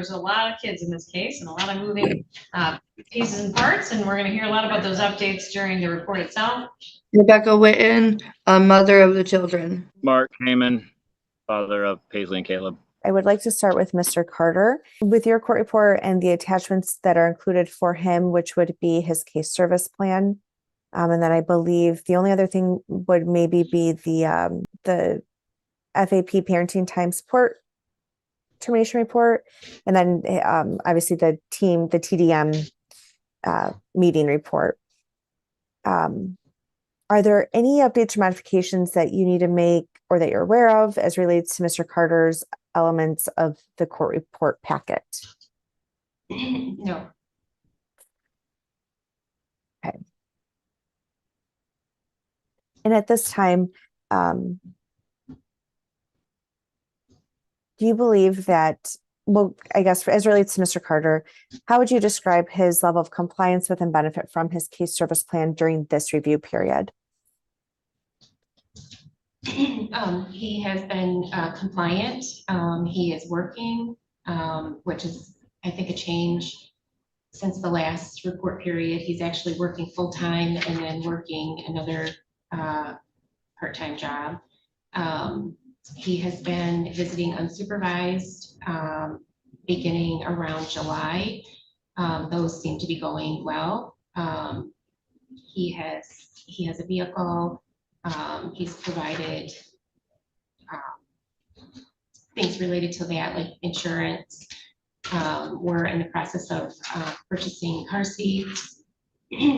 there's a lot of kids in this case and a lot of moving pieces and parts, and we're going to hear a lot about those updates during the report itself. Rebecca Whitten, mother of the children. Mark Hayman, father of Paisley and Caleb. I would like to start with Mr. Carter. With your court report and the attachments that are included for him, which would be his case service plan. And then I believe the only other thing would maybe be the FAP parenting time support termination report. And then obviously the TDM meeting report. Are there any updates or modifications that you need to make or that you're aware of as relates to Mr. Carter's elements of the court report packet? No. Okay. And at this time, do you believe that, well, I guess as relates to Mr. Carter, how would you describe his level of compliance with and benefit from his case service plan during this review period? He has been compliant. He is working, which is, I think, a change since the last report period. He's actually working full-time and then working another part-time job. He has been visiting unsupervised beginning around July. Those seem to be going well. He has a vehicle. He's provided things related to that, like insurance. We're in the process of purchasing car seats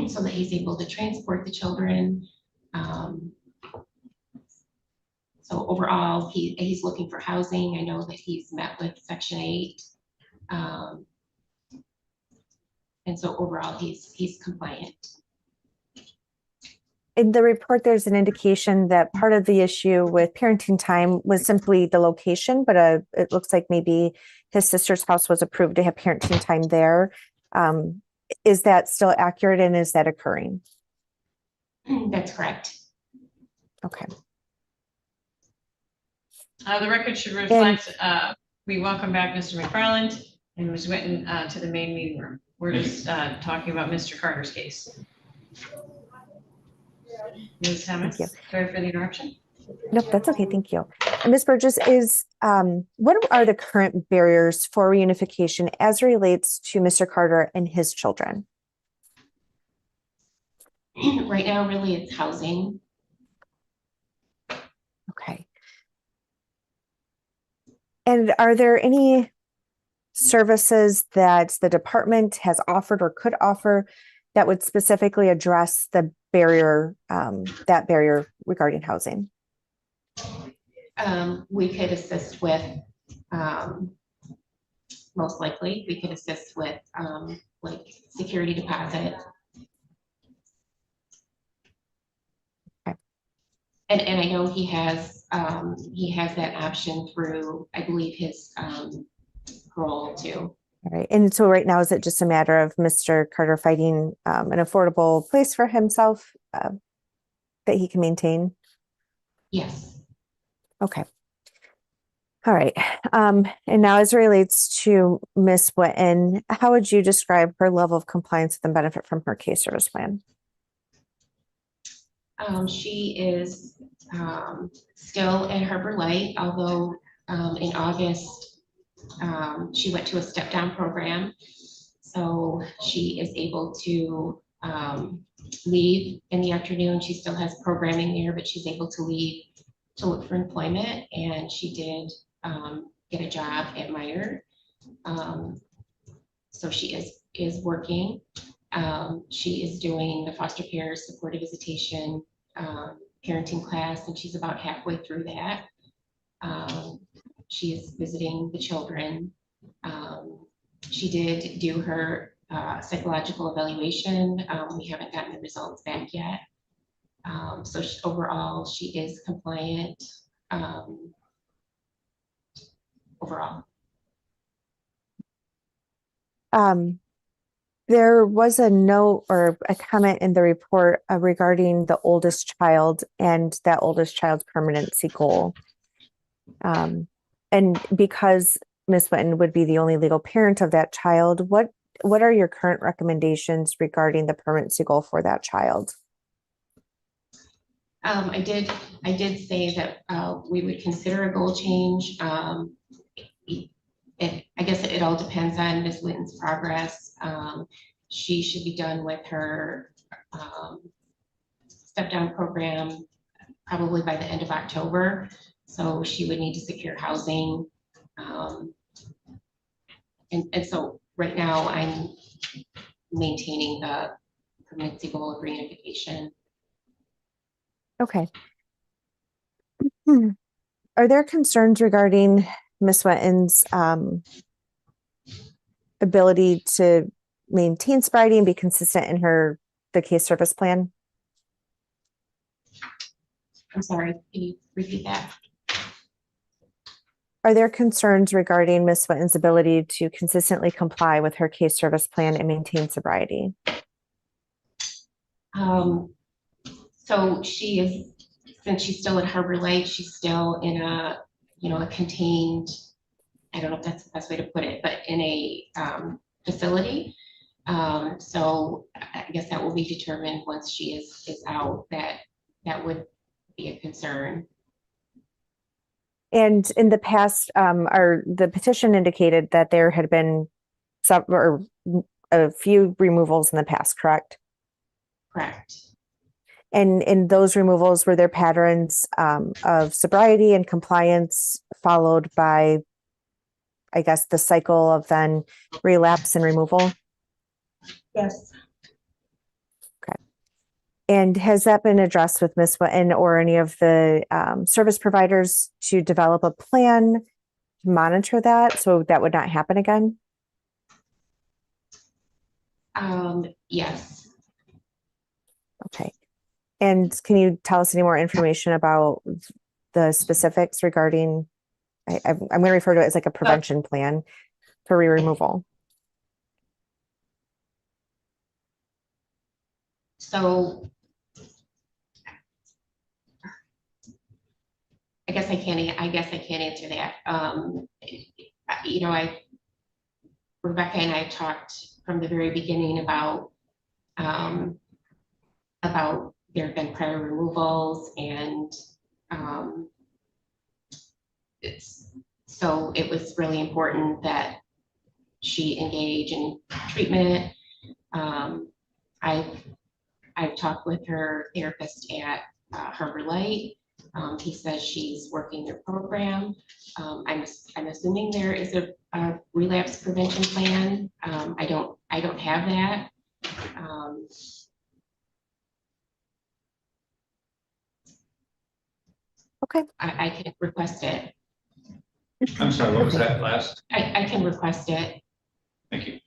so that he's able to transport the children. So overall, he's looking for housing. I know that he's met with Section 8. And so overall, he's compliant. In the report, there's an indication that part of the issue with parenting time was simply the location, but it looks like maybe his sister's house was approved to have parenting time there. Is that still accurate, and is that occurring? That's correct. Okay. The record should reflect, we welcome back Mr. McFarland and Ms. Whitten to the main meeting room. We're just talking about Mr. Carter's case. Ms. Thomas, sorry for the interruption. Nope, that's okay. Thank you. And Ms. Burgess, what are the current barriers for reunification as relates to Mr. Carter and his children? Right now, really, it's housing. Okay. And are there any services that the department has offered or could offer that would specifically address the barrier, that barrier regarding housing? We could assist with, most likely, we could assist with like security deposit. Okay. And I know he has that option through, I believe, his role too. All right. And so right now, is it just a matter of Mr. Carter finding an affordable place for himself that he can maintain? Yes. Okay. All right. And now as it relates to Ms. Whitten, how would you describe her level of compliance with and benefit from her case service plan? She is still in Harbor Light, although in August, she went to a step down program. So she is able to leave in the afternoon. She still has programming there, but she's able to leave to look for employment. And she did get a job at Meyer. So she is working. She is doing the foster care supportive visitation parenting class, and she's about halfway through that. She is visiting the children. She did do her psychological evaluation. We haven't gotten the results back yet. So overall, she is compliant overall. There was a note or a comment in the report regarding the oldest child and that oldest child's permanency goal. And because Ms. Whitten would be the only legal parent of that child, what are your current recommendations regarding the permanency goal for that child? I did say that we would consider a goal change. I guess it all depends on Ms. Whitten's progress. She should be done with her step down program probably by the end of October. So she would need to secure housing. And so right now I'm maintaining the permanency goal of reunification. Okay. Are there concerns regarding Ms. Whitten's ability to maintain sobriety and be consistent in the case service plan? I'm sorry, can you repeat that? Are there concerns regarding Ms. Whitten's ability to consistently comply with her case service plan and maintain sobriety? So she is, since she's still at Harbor Lake, she's still in a contained, I don't know if that's the best way to put it, but in a facility. So I guess that will be determined once she is out, that would be a concern. And in the past, the petition indicated that there had been some or a few removals in the past, correct? Correct. And in those removals, were there patterns of sobriety and compliance followed by, I guess, the cycle of then relapse and removal? Yes. And has that been addressed with Ms. Whitten or any of the service providers to develop a plan to monitor that so that would not happen again? Yes. Okay. And can you tell us any more information about the specifics regarding, I'm going to refer to it as like a prevention plan for re-removal? So I guess I can't answer that. Rebecca and I talked from the very beginning about there have been prior removals, and so it was really important that she engage in treatment. I've talked with her therapist at Harbor Light. He says she's working their program. I'm assuming there is a relapse prevention plan. I don't have that. Okay. I can request it. I'm sorry, what was that last? I can request it. Thank you.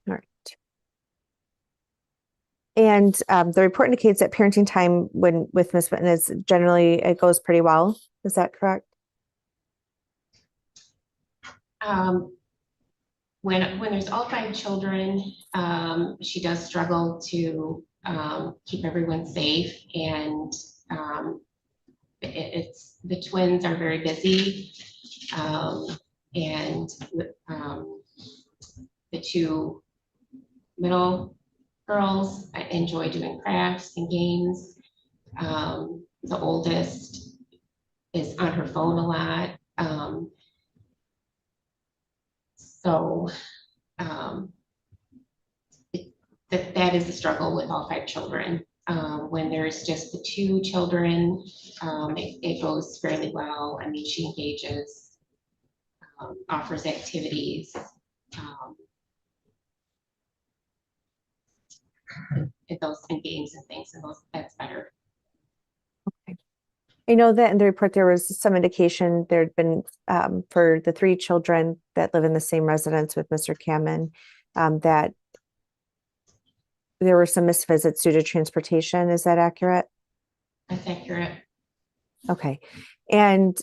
All right. And the report indicates that parenting time with Ms. Whitten is generally, it goes pretty well. Is that correct? When there's all 5 children, she does struggle to keep everyone safe, and it's the twins are very busy, and the 2 middle girls enjoy doing crafts and games. The oldest is on her phone a lot. That is the struggle with all 5 children. When there's just the 2 children, it goes fairly well. I mean, she engages, offers activities. And games and things, and that's better. Okay. I know that in the report there was some indication there had been for the 3 children that live in the same residence with Mr. Camman, that there were some missed visits due to transportation. Is that accurate? That's accurate. Okay. And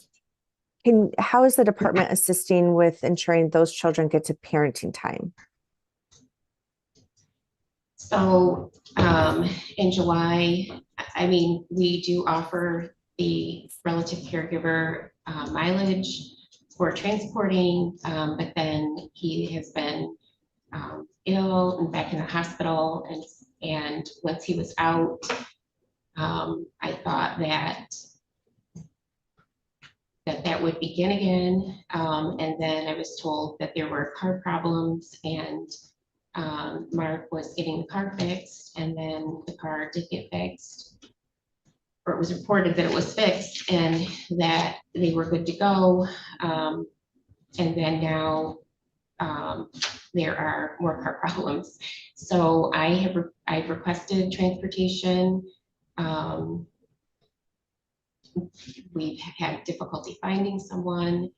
how is the department assisting with ensuring those children get to parenting time? So in July, I mean, we do offer the relative caregiver mileage. for transporting, but then he has been ill and back in the hospital. And once he was out, I thought that would begin again. And then I was told that there were car problems, and Mark was getting the car fixed, and then the car did get fixed, or it was reported that it was fixed and that they were good to go. And then now there are more car problems. So I've requested transportation. We've had difficulty finding someone.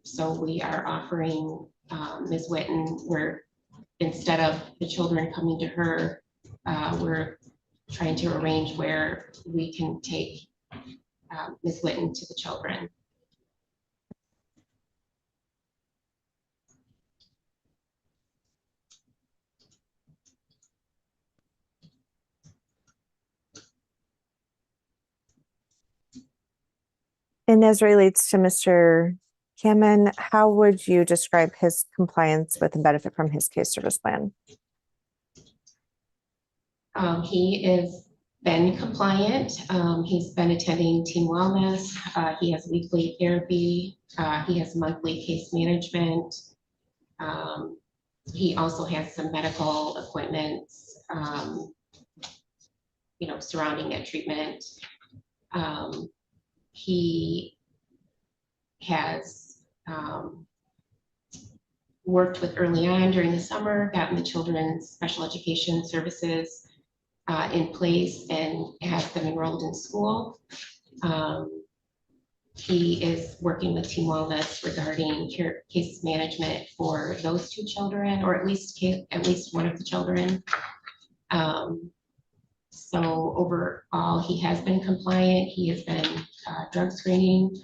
So we are offering Ms. Whitten, where instead of the children coming to her, we're trying to arrange where we can take Ms. Whitten to the children. And as it relates to Mr. Camman, how would you describe his compliance with and benefit from his case service plan? He is been compliant. He's been attending team wellness. He has weekly therapy. He has monthly case management. He also has some medical appointments, surrounding that treatment. He has worked with early on during the summer, gotten the children's special education services in place, and has them enrolled in school. He is working with Team Wellness regarding case management for those two children, or at least one of the children. So overall, he has been compliant. He has been drug screening.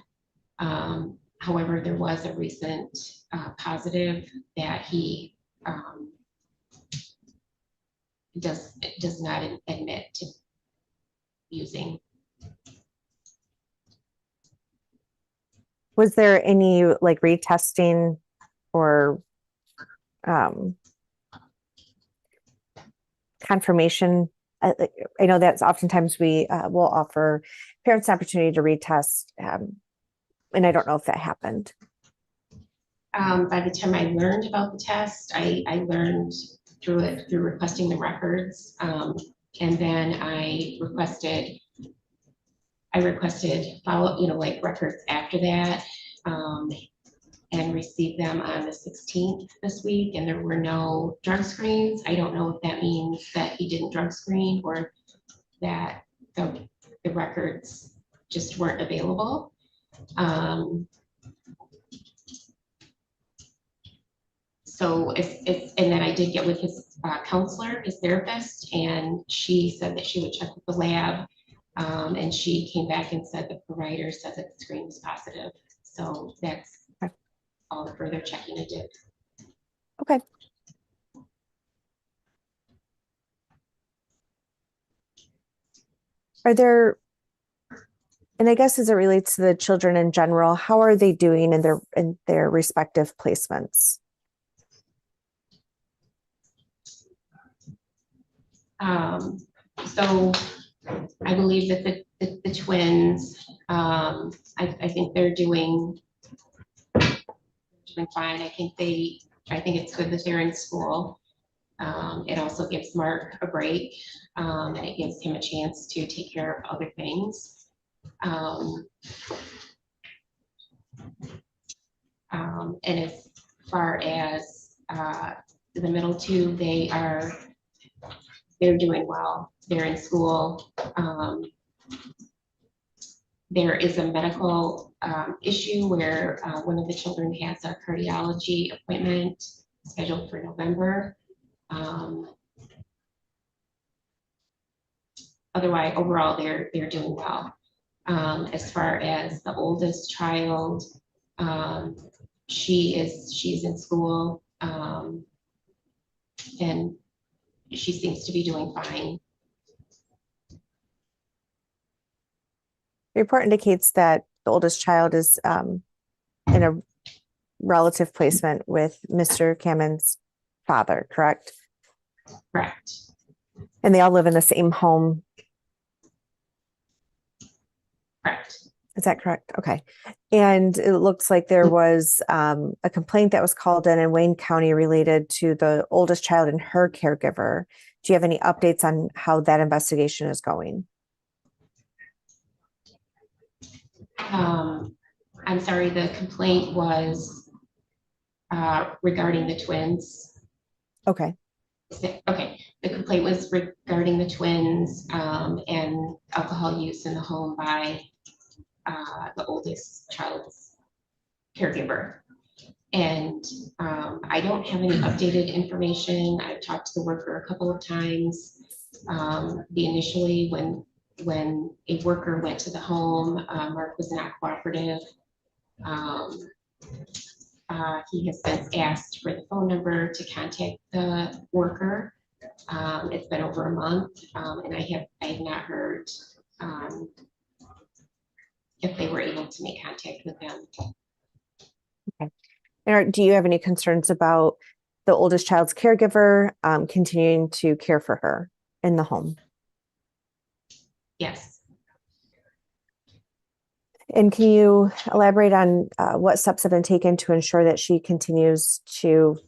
However, there was a recent positive that he does not admit to using. Was there any like retesting or confirmation? I know that's oftentimes we will offer parents an opportunity to retest, and I don't know if that happened. By the time I learned about the test, I learned through requesting the records, and then I requested follow, like records after that, and received them on the 16th this week, and there were no drug screens. I don't know if that means that he didn't drug screen or that the records just weren't available. So and then I did get with his counselor, his therapist, and she said that she would check with the lab, and she came back and said the provider said that the screen was positive. So that's all the further checking I did. Okay. Are there, and I guess as it relates to the children in general, how are they doing in their respective placements? So I believe that the twins, I think they're doing fine. I think it's good that they're in school. It also gives Mark a break, and it gives him a chance to take care of other things. And as far as the middle two, they're doing well. They're in school. There is a medical issue where one of the children has a cardiology appointment scheduled for November. Otherwise, overall, they're doing well. As far as the oldest child, she's in school, and she seems to be doing fine. The report indicates that the oldest child is in a relative placement with Mr. Camman's father, correct? Correct. And they all live in the same home. Correct. Is that correct? Okay. And it looks like there was a complaint that was called in Wayne County related to the oldest child and her caregiver. Do you have any updates on how that investigation is going? I'm sorry, the complaint was regarding the twins. Okay. Okay, the complaint was regarding the twins and alcohol use in the home by the oldest child's caregiver. And I don't have any updated information. I've talked to the worker a couple of times. Initially when a worker went to the home, Mark was not cooperative. He has since asked for the phone number to contact the worker. It's been over a month, and I have not heard if they were able to make contact with them. Okay. And do you have any concerns about the oldest child's caregiver continuing to care for her in the home? Yes. And can you elaborate on what steps have been taken to ensure that she continues to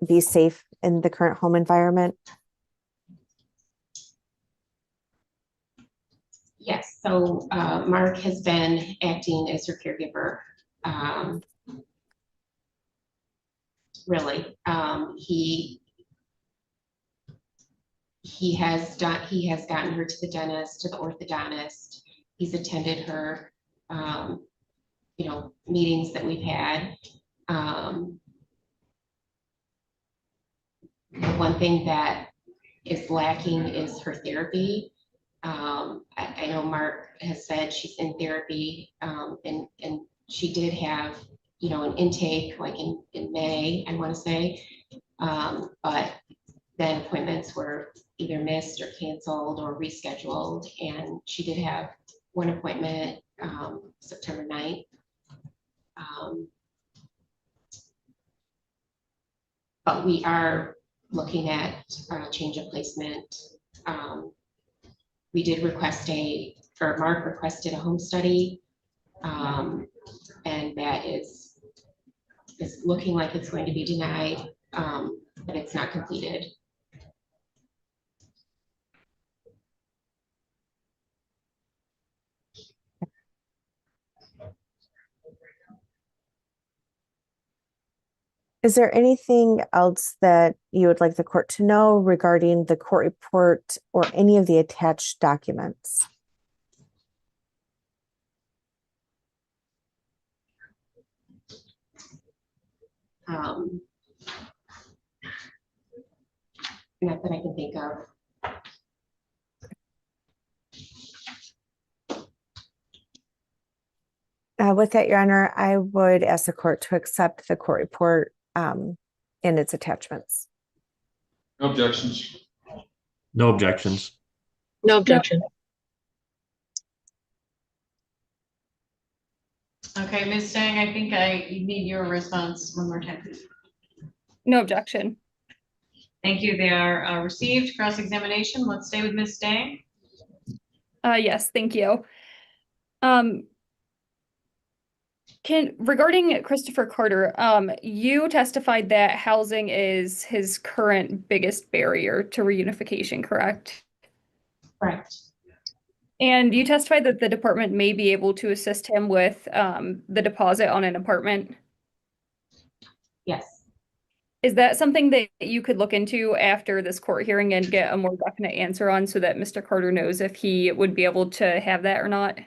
be safe in the current home environment? Yes, so Mark has been acting as her caregiver. Really, he has gotten her to the dentist, to the orthodontist. He's attended her, meetings that we've had. The one thing that is lacking is her therapy. I know Mark has said she's in therapy, and she did have, an intake like in May, I want to say, but then appointments were either missed or canceled or rescheduled, and she did have one appointment September 9th. But we are looking at change of placement. We did request Mark requested a home study, and that is looking like it's going to be denied, but it's not completed. Is there anything else that you would like the court to know regarding the court report or any of the attached documents? Not that I can think of. With that, Your Honor, I would ask the court to accept the court report and its attachments. No objections. No objections. No objection. Okay, Ms. Stang, I think I need your response one more time, please. No objection. Thank you. They are received. Cross-examination. Let's stay with Ms. Stang. Yes, thank you. Regarding Christopher Carter, you testified that housing is his current biggest barrier to reunification, correct? Correct. And you testified that the department may be able to assist him with the deposit on an apartment. Yes. Is that something that you could look into after this court hearing and get a more definite answer on so that Mr. Carter knows if he would be able to have that or not?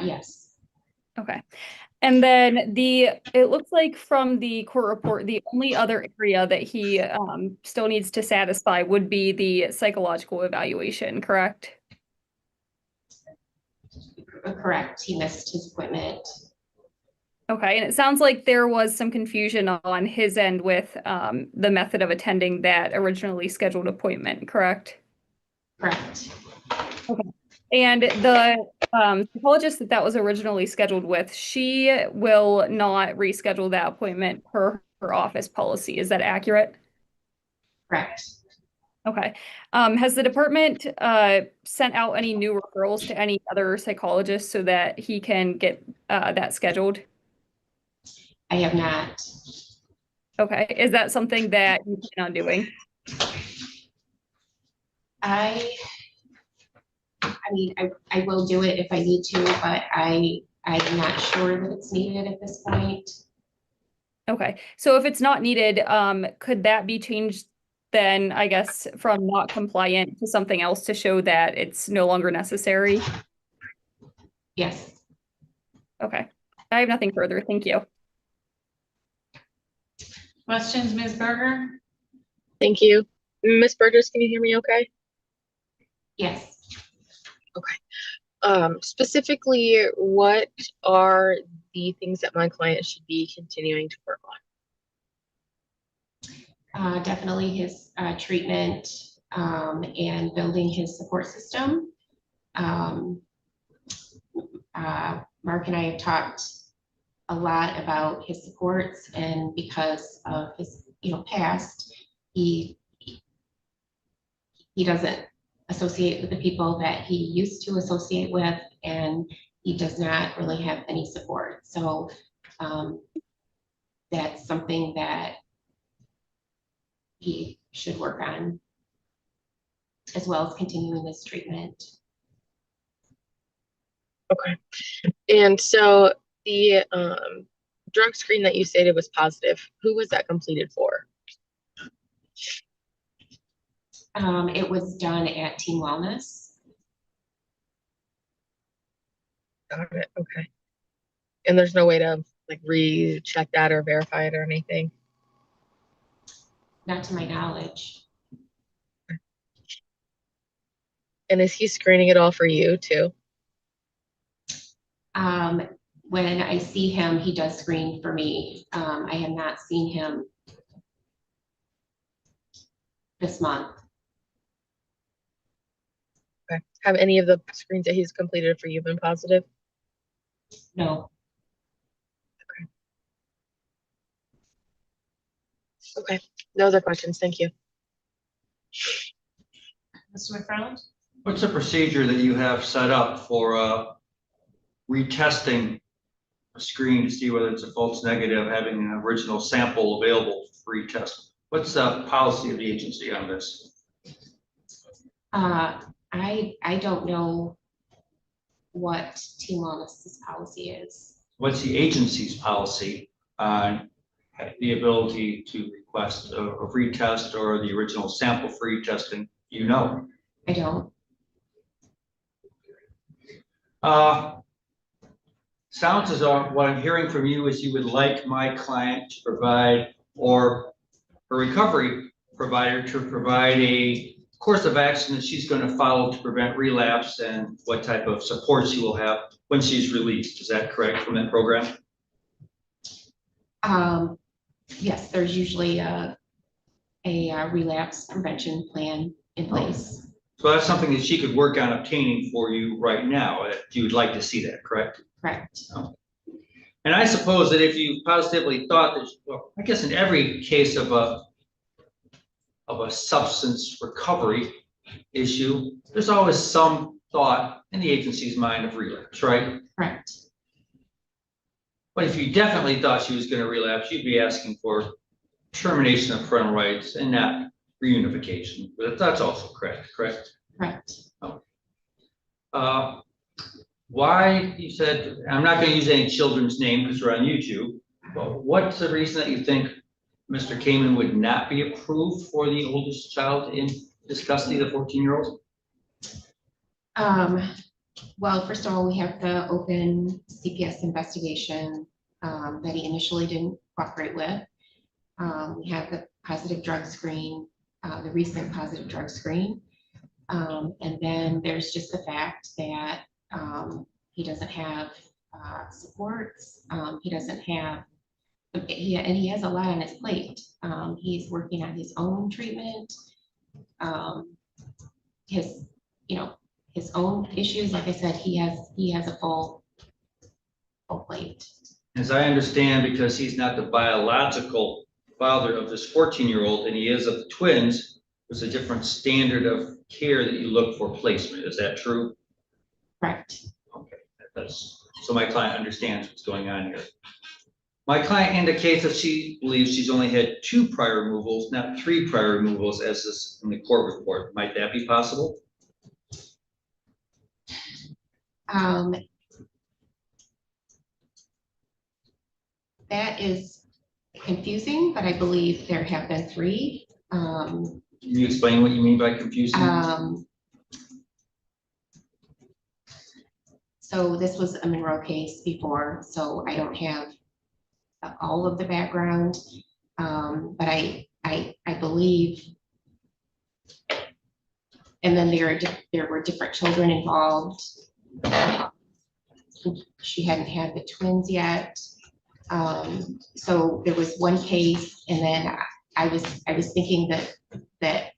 Yes. Okay. And then it looks like from the court report, the only other area that he still needs to satisfy would be the psychological evaluation, correct? Correct. He missed his appointment. Okay, and it sounds like there was some confusion on his end with the method of attending that originally scheduled appointment, correct? Correct. And the psychologist that was originally scheduled with, she will not reschedule that appointment per her office policy. Is that accurate? Correct. Okay. Has the department sent out any new referrals to any other psychologists so that he can get that scheduled? I have not. Okay. Is that something that you plan on doing? I mean, I will do it if I need to, but I'm not sure that it's needed at this point. Okay. So if it's not needed, could that be changed then, I guess, from not compliant to something else to show that it's no longer necessary? Yes. Okay. I have nothing further. Thank you. Questions, Ms. Berger? Thank you. Ms. Burgess, can you hear me okay? Yes. Specifically, what are the things that my client should be continuing to work on? Definitely his treatment and building his support system. Mark and I have talked a lot about his supports, and because of his past, he doesn't associate with the people that he used to associate with, and he does not really have any support. So that's something that he should work on, as well as continuing this treatment. Okay. And so the drug screen that you stated was positive, who was that completed for? It was done at Team Wellness. Got it. Okay. And there's no way to like recheck that or verify it or anything? Not to my knowledge. And is he screening it all for you too? When I see him, he does screen for me. I have not seen him this month. Okay. Have any of the screens that he's completed for you been positive? No. Okay. No other questions. Thank you. Mr. McFarland? What's the procedure that you have set up for retesting a screen to see whether it's a false negative, having an original sample available for retest? What's the policy of the agency on this? I don't know what Team Wellness's policy is. What's the agency's policy on the ability to request a retest or the original sample for retesting? I don't. Sounds as though what I'm hearing from you is you would like my client to provide, or a recovery provider to provide, a course of action that she's going to follow to prevent relapse, and what type of support she will have when she's released. Is that correct from that program? Yes, there's usually a relapse prevention plan in place. So that's something that she could work on obtaining for you right now. You would like to see that, correct? Correct. And I suppose that if you positively thought that, well, I guess in every case of a substance recovery issue, there's always some thought in the agency's mind of relapse, right? Correct. But if you definitely thought she was going to relapse, you'd be asking for termination of parental rights and not reunification. But that's also correct? Correct. Why, you said, I'm not going to use any children's name because we're on YouTube, but what's the reason that you think Mr. Camman would not be approved for the oldest child in his custody, the 14-year-old? Well, first of all, we have the open CPS investigation that he initially didn't cooperate with. We have the positive drug screen, the recent positive drug screen. And then there's just the fact that he doesn't have supports. He doesn't have, and he has a lot on his plate. He's working on his own treatment. his own issues. Like I said, he has a full plate. As I understand, because he's not the biological father of this 14-year-old and he is of the twins, there's a different standard of care that you look for placement. Is that true? Correct. Okay, so my client understands what's going on here. My client indicates that she believes she's only had 2 prior removals, not 3 prior removals as is in the court report. Might that be possible? That is confusing, but I believe there have been 3. Can you explain what you mean by confusing? So this was a Monroe case before, so I don't have all of the background, but I believe, and then there were different children involved. She hadn't had the twins yet, so there was one case, and then I was thinking that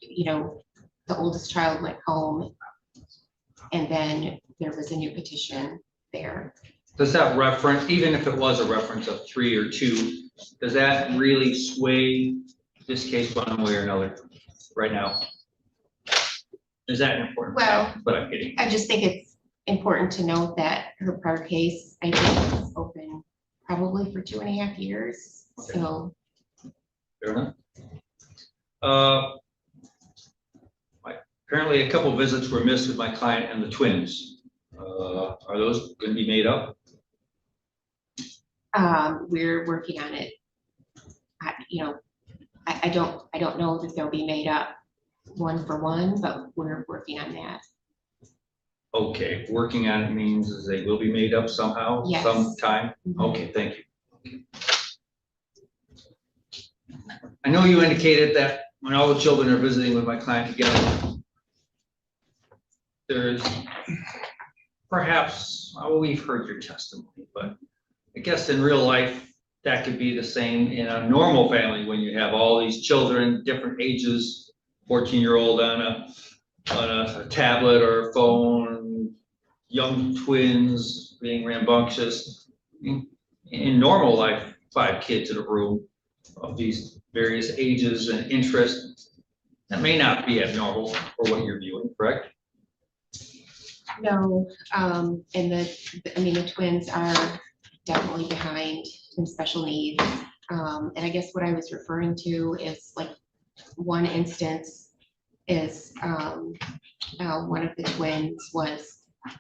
you know, the oldest child went home, and then there was a new petition there. Does that reference, even if it was a reference of 3 or 2, does that really sway this case one way or another right now? Is that important? Well, but I'm kidding. I just think it's important to note that her prior case, I think, was open probably for 2.5 years. Okay. So Fair enough. Apparently a couple visits were missed with my client and the twins. Are those going to be made up? we're working on it. I don't know that they'll be made up 1 for 1, but we're working on that. Okay, working on it means they will be made up somehow, Yes. sometime? Mhm. Okay, thank you. Okay. I know you indicated that when all the children are visiting with my client together, there's perhaps, well, we've heard your testimony, but I guess in real life, that could be the same in a normal family when you have all these children, different ages, 14-year-old on a tablet or a phone, young twins being rambunctious. In normal life, 5 kids in a room of these various ages and interests, that may not be abnormal for what you're viewing, correct? No, and the twins are definitely behind in special needs. And I guess what I was referring to is like one instance is one of the twins was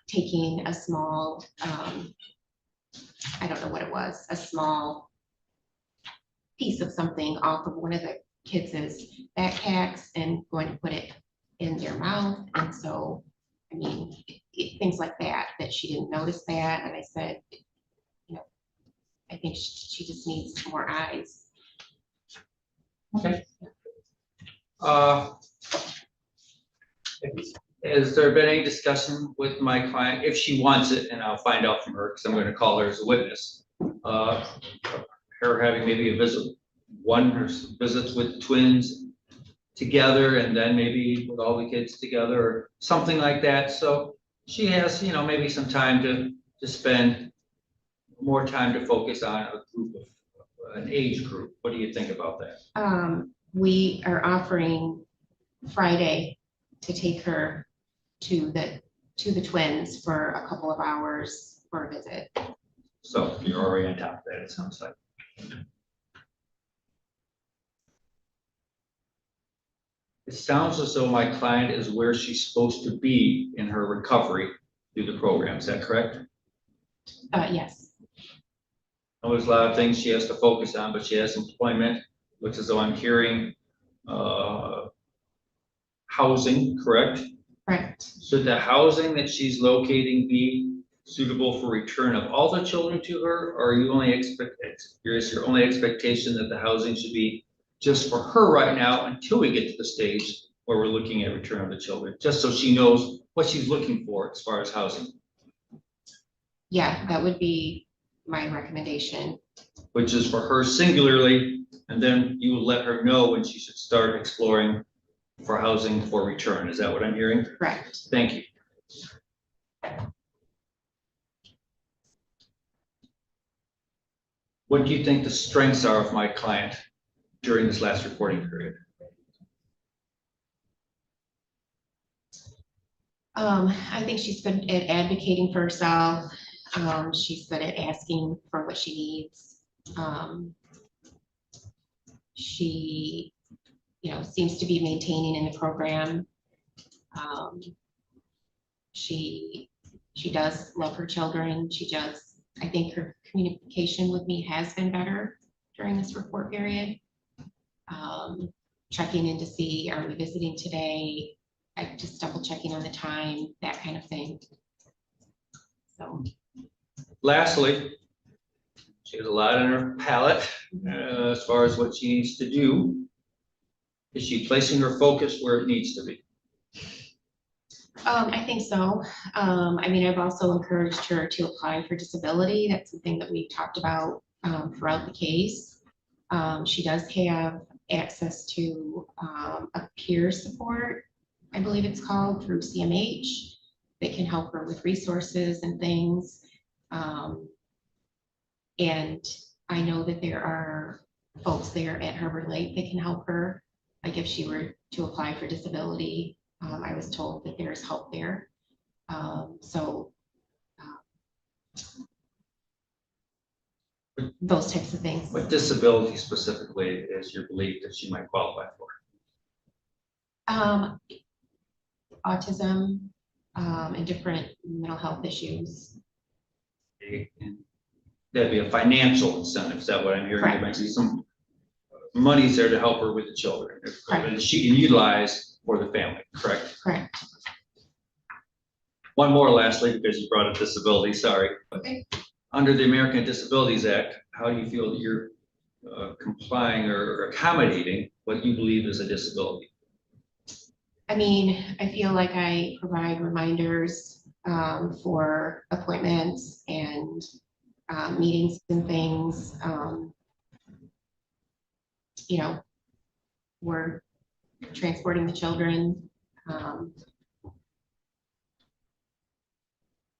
taking a small, I don't know what it was, a small piece of something off of one of the kids' backpacks and going to put it in their mouth. And so, I mean, things like that she didn't notice that. And I said, I think she just needs more eyes. Okay. Has there been any discussion with my client, if she wants it, and I'll find out from her, because I'm going to call her as a witness, her having maybe a visit, one or some visits with twins together, and then maybe with all the kids together, or something like that, so she has, maybe some time to spend, more time to focus on a group of, an age group. What do you think about that? We are offering Friday to take her to the twins for a couple of hours for a visit. So you're already on top of that, it sounds like. It sounds as though my client is where she's supposed to be in her recovery through the program. Is that correct? Yes. There's a lot of things she has to focus on, but she has employment, looks as though I'm hearing housing, correct? Correct. Should the housing that she's locating be suitable for return of all the children to her, or are you only is your only expectation that the housing should be just for her right now until we get to the stage where we're looking at return of the children, just so she knows what she's looking for as far as housing? Yeah, that would be my recommendation. Which is for her singularly, and then you will let her know when she should start exploring for housing for return. Is that what I'm hearing? Correct. Thank you. What do you think the strengths are of my client during this last reporting period? I think she's good at advocating for herself. She's good at asking for what she needs. She, seems to be maintaining in the program. She does love her children. I think her communication with me has been better during this report period. Checking in to see, are we visiting today? I just double checking on the time, that kind of thing. So. Lastly, she has a lot on her palette as far as what she needs to do. Is she placing her focus where it needs to be? I think so. I've also encouraged her to apply for disability. That's something that we talked about throughout the case. She does have access to a peer support, I believe it's called, through CMH, that can help her with resources and things. And I know that there are folks there at Harbor Lake that can help her. Like if she were to apply for disability, I was told that there's help there. Those types of things. What disability specifically is your belief that she might qualify for? Autism and different mental health issues. That'd be a financial incentive. Is that what I'm hearing? Correct. There might be some money's there to help her with the children. Correct. That she can utilize for the family, correct? Correct. One more lastly, because you brought up disability, sorry. Okay. Under the American Disabilities Act, how do you feel that you're complying or accommodating what you believe is a disability? I feel like I provide reminders for appointments and meetings and things. We're transporting the children.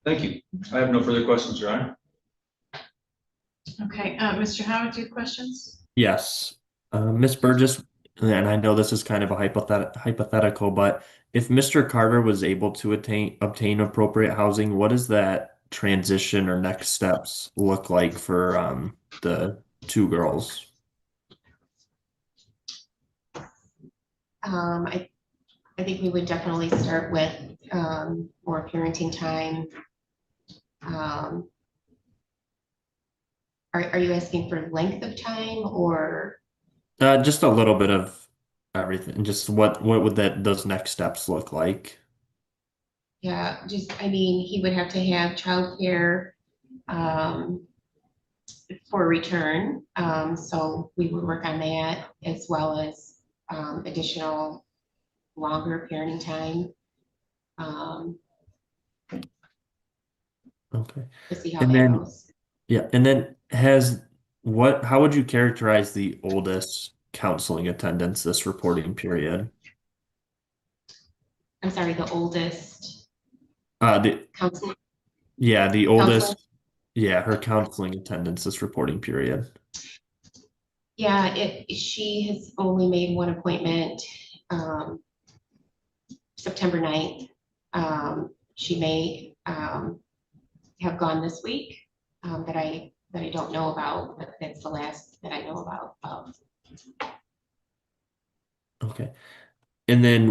Thank you. I have no further questions, Your Honor. Okay, Mr. Howard, do you have questions? Yes. Ms. Burgess, and I know this is kind of a hypothetical, but if Mr. Carter was able to obtain appropriate housing, what does that transition or next steps look like for the two girls? I think we would definitely start with more parenting time. Are you asking for length of time or? Just a little bit of everything. Just what would those next steps look like? Yeah, he would have to have childcare for return. So we would work on that as well as additional longer parenting time. Okay. To see how And that then, goes. yeah, and then how would you characterize the oldest counseling attendance this reporting period? I'm sorry, the oldest The counselor. oldest, her counseling attendance this reporting period. Yeah, she has only made one appointment, September 9th. She may have gone this week that I don't know about, but that's the last that I know about. Okay. And then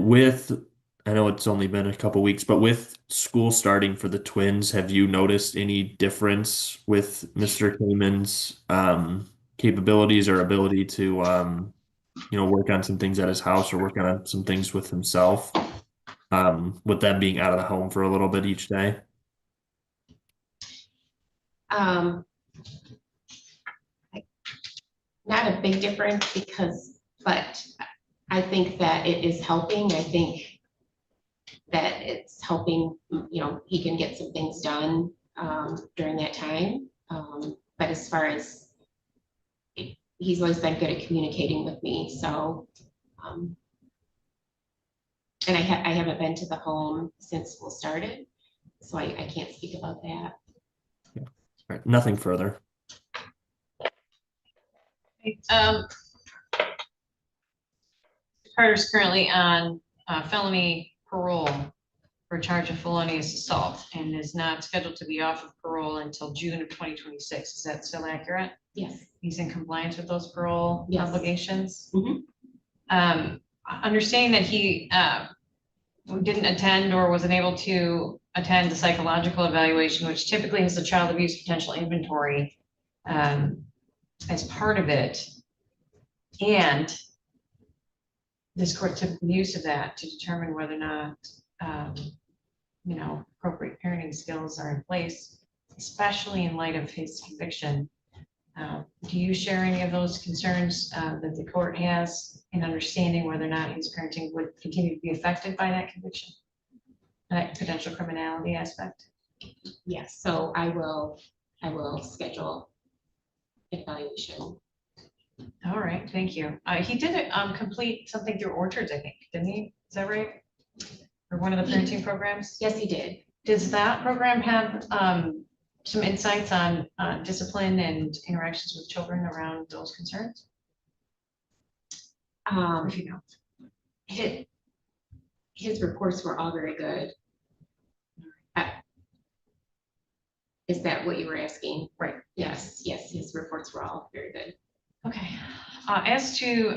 I know it's only been a couple weeks, but with school starting for the twins, have you noticed any difference with Mr. Hayman's capabilities or ability to work on some things at his house or work on some things with himself, with them being out of the home for a little bit each day? Not a big difference but I think that it is helping. I think that it's helping, he can get some things done during that time. But as far as he's always been good at communicating with me, so And I haven't been to the home since school started, so I can't speak about that. All right, nothing further. Carter's currently on felony parole for charge of felonious assault and is not scheduled to be off of parole until June of 2026. Is that still accurate? Yes. He's in compliance with those parole Yes. obligations? Mhm. Understanding that he didn't attend or wasn't able to attend the psychological evaluation, which typically has a child abuse potential inventory as part of it. And this court took use of that to determine whether or not, appropriate parenting skills are in place, especially in light of his conviction. Do you share any of those concerns that the court has in understanding whether or not his parenting would continue to be affected by that conviction? That potential criminality aspect? Yes, so I will schedule evaluation. All right, thank you. He did complete something through Orchards, I think, didn't he? Is that right? Or one of the parenting programs? Yes, he did. Does that program have some insights on discipline and interactions with children around those concerns? Or if you know. His reports were all very good. Is that what you were asking? Right. Yes, his reports were all very good. Okay. As to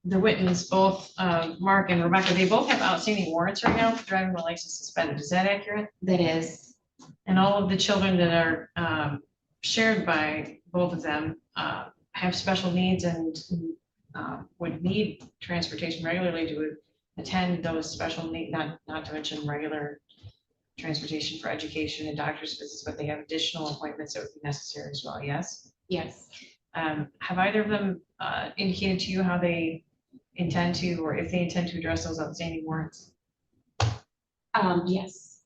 the Whittens, both Mark and Rebecca, they both have outstanding warrants right now for driving while license suspended. Is that accurate? That is. And all of the children that are shared by both of them have special needs and would need transportation regularly to attend those special needs, not to mention regular transportation for education and doctor's visits, but they have additional appointments that would be necessary as well, yes? Yes. Have either of them indicated to you how they intend to, or if they intend to address those outstanding warrants? Yes.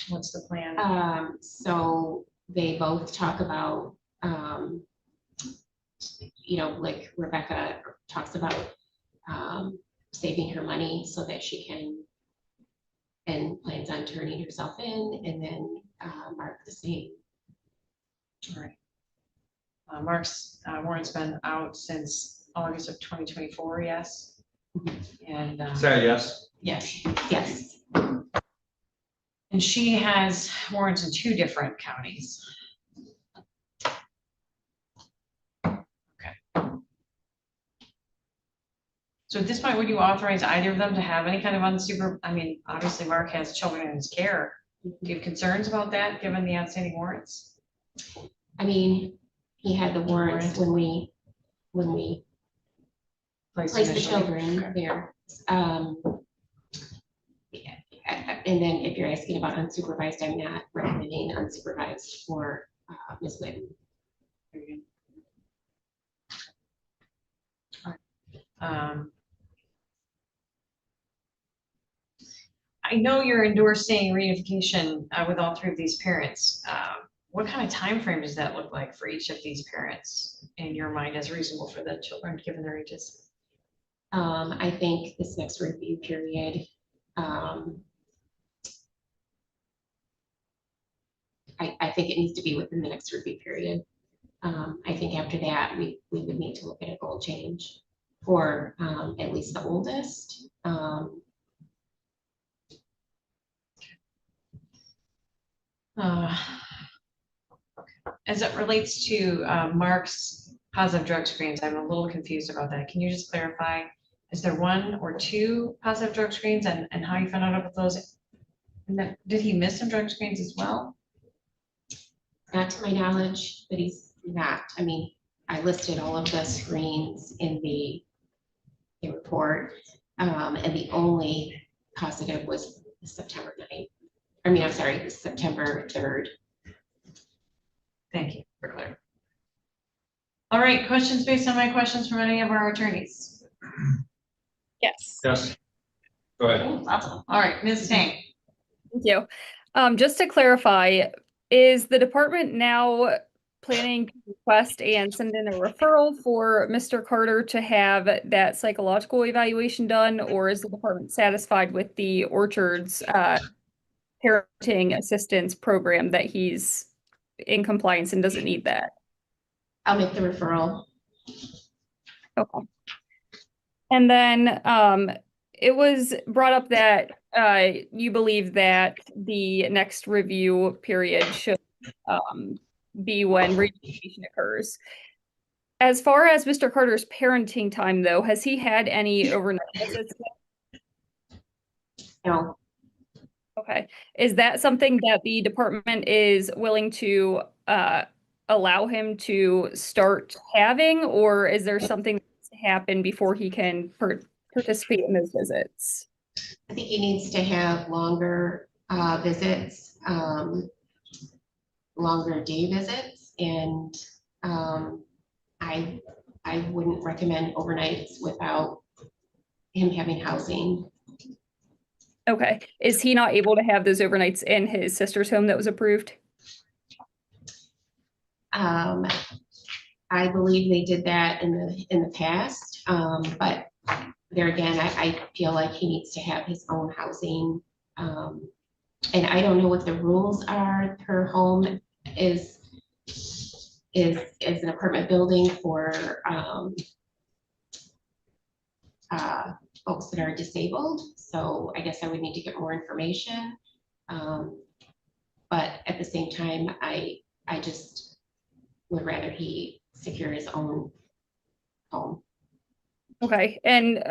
What's the plan? So they both talk about, like Rebecca talks about saving her money so that she can, and plans on turning herself in, and then Mark the same. All right. Mark's warrant's been out since August of 2024, yes? And Sorry, yes. yes. Yes. And she has warrants in 2 different counties. Okay. So at this point, would you authorize either of them to have any kind of obviously Mark has children in his care. Do you have concerns about that, given the outstanding warrants? I mean, he had the warrants when we placed the children there. And then if you're asking about unsupervised, I'm not recommending unsupervised for Ms. Whitten. I know you're endorsing reunification with all 3 of these parents. What kind of time frame does that look like for each of these parents in your mind as reasonable for the children given their ages? I think this next review period, I think it needs to be within the next review period. I think after that, we would need to look at a goal change for at least the oldest. As it relates to Mark's positive drug screens, I'm a little confused about that. Can you just clarify? Is there 1 or 2 positive drug screens and how you found out about those? And then, did he miss some drug screens as well? Not to my knowledge, but he's not. I mean, I listed all of the screens in the report, and the only positive was September 9th. I mean, I'm sorry, September 3rd. Thank you for clarifying. All right, questions based on my questions from any of our attorneys? Yes. Yes. Go ahead. Awesome. All right, Ms. Tang. Thank you. Just to clarify, is the department now planning to request and send in a referral for Mr. Carter to have that psychological evaluation done, or is the department satisfied with the Orchards parenting assistance program that he's in compliance and doesn't need that? I'll make the referral. Okay. And then it was brought up that you believe that the next review period should be when reunification occurs. As far as Mr. Carter's parenting time, though, has he had any overnight visits? No, Okay. Is that something that the department is willing to allow him to start having, or is there something that needs to happen before he can participate in those visits? I think he needs to have longer visits, longer day visits, and I wouldn't recommend overnights without him having housing. Okay. Is he not able to have those overnights in his sister's home that was approved? I believe they did that in the past, but there again, I feel like he needs to have his own housing. And I don't know what the rules are. Her home is an apartment building for folks that are disabled. So I guess I would need to get more information. But at the same time, I just would rather he secure his own home. Okay. And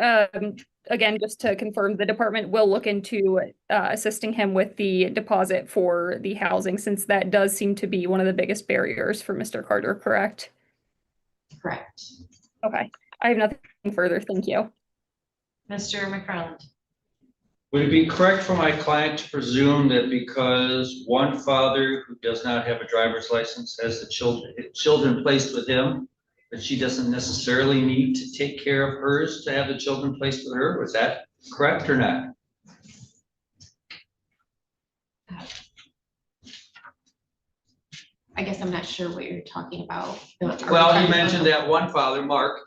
again, just to confirm, the department will look into assisting him with the deposit for the housing, since that does seem to be one of the biggest barriers for Mr. Carter, correct? Correct. Okay. I have nothing further. Thank you. Mr. McFarland. Would it be correct for my client to presume that because one father who does not have a driver's license has the children placed with him, that she doesn't necessarily need to take care of hers to have the children placed with her? Was that correct or not? I guess I'm not sure what you're talking about. Well, you mentioned that one father, Mark,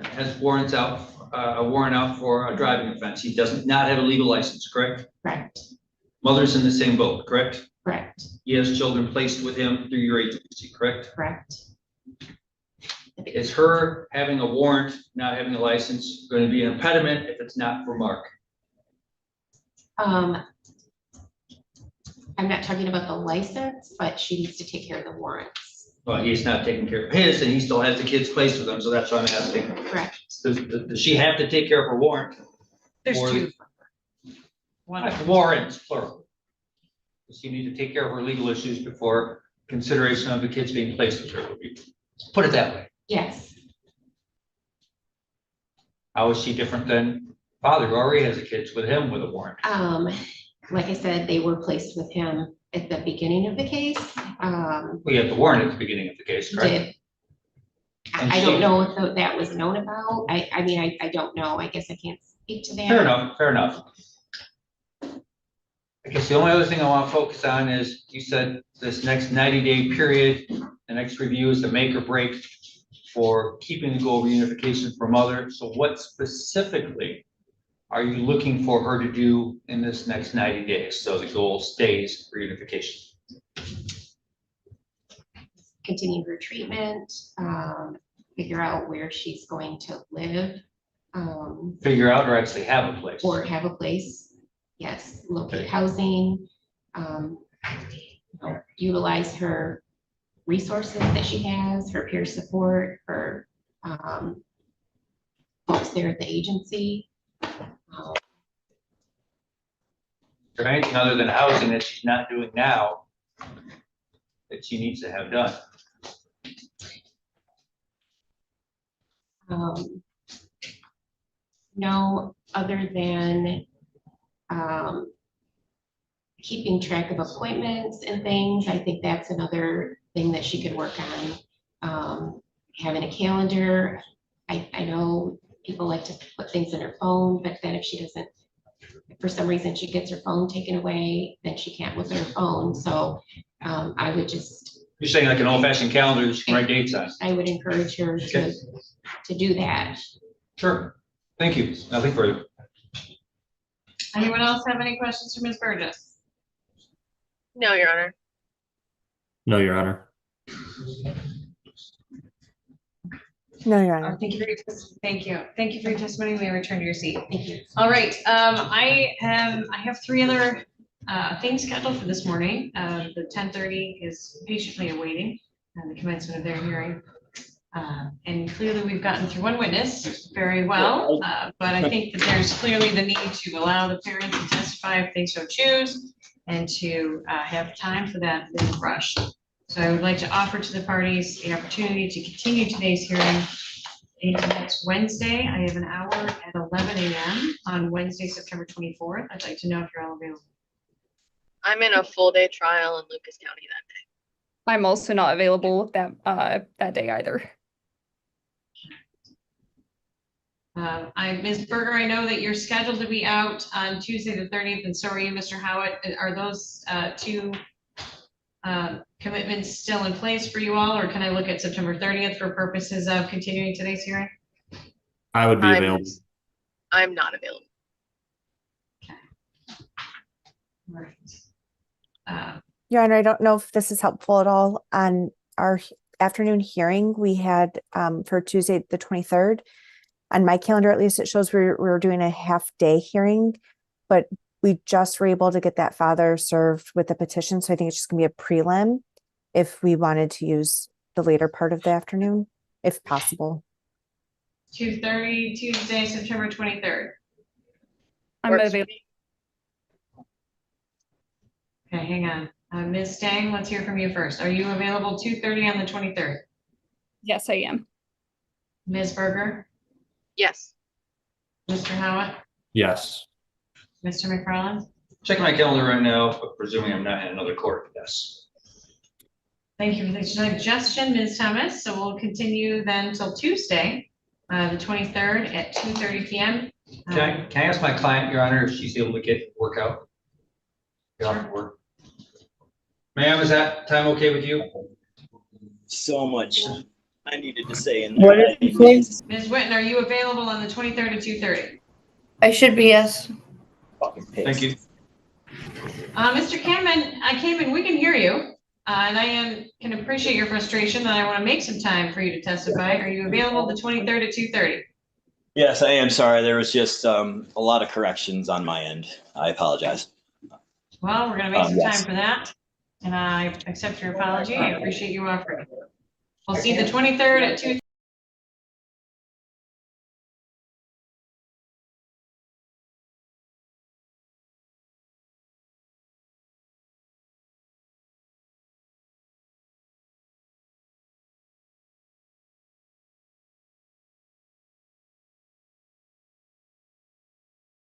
has warrants out, a warrant out for a driving offense. He does not have a legal license, correct? Correct. Mother's in the same boat, correct? Correct. He has children placed with him through your agency, correct? Correct. Is her having a warrant, not having a license, going to be an impediment if it's not for Mark? I'm not talking about the license, but she needs to take care of the warrants. Well, he's not taking care of his, and he still has the kids placed with him, so that's why I'm asking. Correct. Does she have to take care of her warrant? There's Or- two. One. Warrants, plural. Does she need to take care of her legal issues before consideration of the kids being placed with her? Put it that way. Yes. How is she different than father who already has the kids with him with a warrant? Like I said, they were placed with him at the beginning of the case. We had the warrant at the beginning of the case, correct? Did. And I don't she- know if that was known about. I mean, I don't know. I guess I can't speak to that. Fair enough, fair enough. I guess the only other thing I want to focus on is, you said this next 90-day period, the next review is the make or break for keeping the goal reunification for mother. So what specifically are you looking for her to do in this next 90 days? So the goal stays reunification. Continue her treatment, figure out where she's going to live, Figure out or actually have a place. or have a place. Yes, locate Okay. housing, utilize her resources that she has, her peer support, her folks there at the agency. Is there anything other than housing that she's not doing now that she needs to have done? No, other than keeping track of appointments and things. I think that's another thing that she could work on. Having a calendar. I know people like to put things in her phone, but then if she doesn't, if for some reason she gets her phone taken away, then she can't look at her phone. So I would just You're saying like an old fashioned calendar that you can write dates on? I would encourage her Okay. to do that. Sure. Thank you. Nothing further. Anyone else have any questions for Ms. Burgess? No, Your Honor. No, Your Honor. No, Your Honor. Thank you for your thank you. Thank you for your testimony. We return to your seat. Thank you. All right, I have three other things scheduled for this morning. The 10:30 is patiently awaiting the commencement of their hearing. And clearly we've gotten through one witness very well, but I think that there's clearly the need to allow the parents to testify if they so choose and to have time for that rush. So I would like to offer to the parties the opportunity to continue today's hearing into next Wednesday. I have an hour at 11 a.m. on Wednesday, September 24th. I'd like to know if you're all available. I'm in a full day trial in Lucas County that day. I'm also not available that day either. Ms. Berger, I know that you're scheduled to be out on Tuesday the 30th, and so are you, Mr. Howitt. Are those two commitments still in place for you all, or can I look at September 30th for purposes of continuing today's hearing? I would be available. I'm not available. Right. Your Honor, I don't know if this is helpful at all. On our afternoon hearing, we had for Tuesday, the 23rd. On my calendar, at least, it shows we're doing a half-day hearing, but we just were able to get that father served with a petition. So I think it's just gonna be a prelim if we wanted to use the later part of the afternoon, if possible. 2:30 Tuesday, September 23rd. I'm Works for available. me. Okay, hang on. Ms. Stang, let's hear from you first. Are you available 2:30 on the 23rd? Yes, I am. Ms. Berger, Yes. Mr. Howitt, Yes. Mr. McFarland? Checking my calendar right now, but presuming I'm not in another court. Yes. Thank you for the suggestion, Ms. Thomas. So we'll continue then till Tuesday, the 23rd at 2:30 p.m. Can I ask my client, Your Honor, if she's able to get work off work? Ma'am, is that time okay with you? So much I needed to say in What there. did you say? Ms. Whitten, are you available on the 23rd at 2:30? I should be, yes. Fucking pissed. Thank you. Mr. Camman, we can hear you. And I can appreciate your frustration that I want to make some time for you to testify. Are you available the 23rd at 2:30? Yes, I am sorry. There was just a lot of corrections on my end. I apologize. Well, we're going to make some Yes. time for that. And I accept your apology. I appreciate you offering. We'll see the 23rd at 2:30.